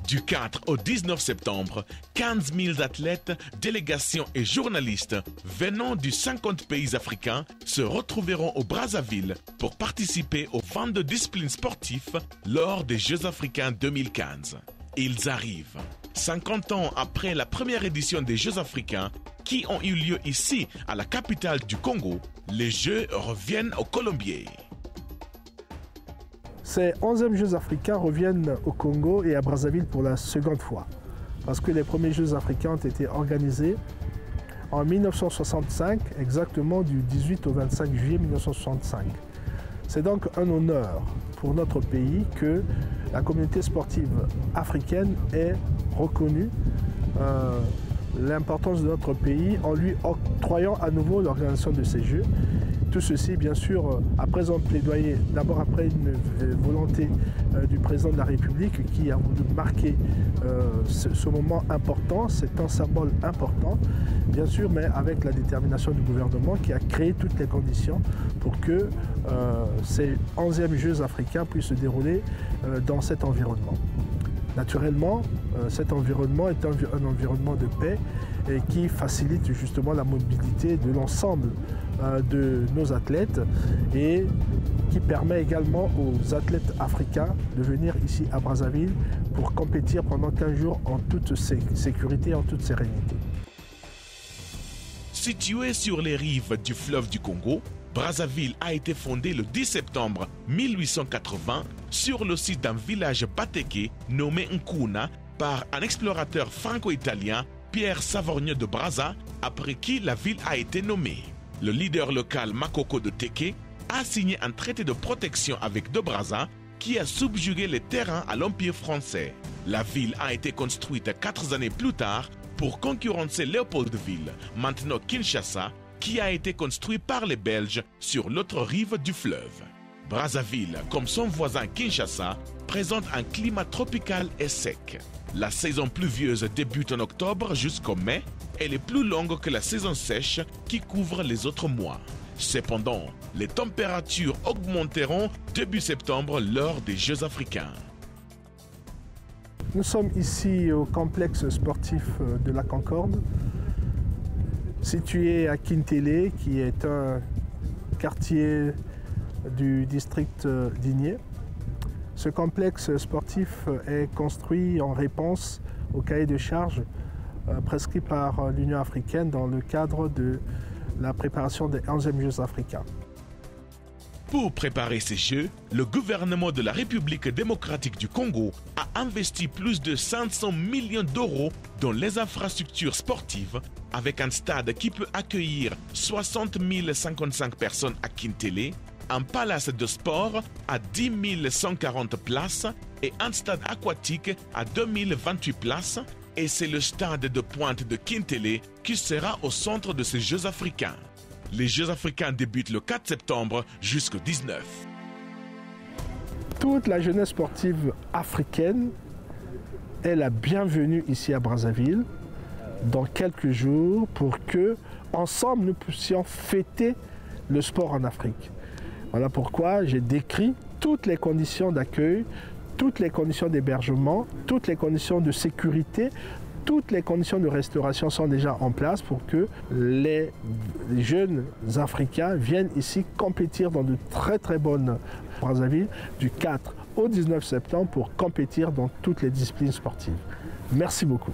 Du 4 au 19 septembre, 15 000 athlètes, délégations et journalistes venant de 50 pays africains se retrouveront au Brazzaville pour participer aux 22 disciplines sportives lors des Jeux africains 2015. Ils arrivent 50 ans après la première édition des Jeux africains qui ont eu lieu ici, à la capitale du Congo. Les Jeux reviennent au Colombier. Ces 11e Jeux africains reviennent au Congo et à Brazzaville pour la seconde fois. Parce que les premiers Jeux africains ont été organisés en 1965, exactement du 18 au 25 juillet 1965. C'est donc un honneur pour notre pays que la communauté sportive africaine ait reconnu l'importance de notre pays en lui octroyant à nouveau l'organisation de ces Jeux. Tout ceci, bien sûr, après un plaidoyer, d'abord après une volonté du président de la République qui a voulu marquer ce moment important, c'est un symbole important, bien sûr, mais avec la détermination du gouvernement qui a créé toutes les conditions pour que ces 11e Jeux africains puissent se dérouler dans cet environnement. Naturellement, cet environnement est un environnement de paix et qui facilite justement la mobilité de l'ensemble de nos athlètes et qui permet également aux athlètes africains de venir ici à Brazzaville pour compétir pendant 15 jours en toute sécurité et en toute sérénité. Situé sur les rives du fleuve du Congo, Brazzaville a été fondée le 10 septembre 1880 sur le site d'un village batéké nommé Nkuna par un explorateur franco-italien, Pierre Savorgna de Brazza, après qui la ville a été nommée. Le leader local Makoko de Teke a signé un traité de protection avec de Brazza qui a subjugué les terrains à l'Empire français. La ville a été construite 4 années plus tard pour concurrencer Léopoldville, maintenant Kinshasa, qui a été construit par les Belges sur l'autre rive du fleuve. Brazzaville, comme son voisin Kinshasa, présente un climat tropical et sec. La saison pluvieuse débute en octobre jusqu'au mai. Elle est plus longue que la saison sèche qui couvre les autres mois. Cependant, les températures augmenteront début septembre lors des Jeux africains. Nous sommes ici au complexe sportif de la Concorde, situé à Kintélé, qui est un quartier du district d'Igné. Ce complexe sportif est construit en réponse au cahier de charges prescrit par l'Union africaine dans le cadre de la préparation des 11e Jeux africains. Pour préparer ces Jeux, le gouvernement de la République démocratique du Congo a investi plus de 500 millions d'euros dans les infrastructures sportives, avec un stade qui peut accueillir 60 055 personnes à Kintélé, un palace de sport à 10 140 places et un stade aquatique à 2028 places. Et c'est le stade de pointe de Kintélé qui sera au centre de ces Jeux africains. Les Jeux africains débutent le 4 septembre jusqu'au 19. Toute la jeunesse sportive africaine est la bienvenue ici à Brazzaville dans quelques jours pour que, ensemble, nous puissions fêter le sport en Afrique. Voilà pourquoi j'ai décrit toutes les conditions d'accueil, toutes les conditions d'hébergement, toutes les conditions de sécurité, toutes les conditions de restauration sont déjà en place pour que les jeunes Africains viennent ici compétir dans de très très bonnes Brazzaville du 4 au 19 septembre pour compétir dans toutes les disciplines sportives. Merci beaucoup.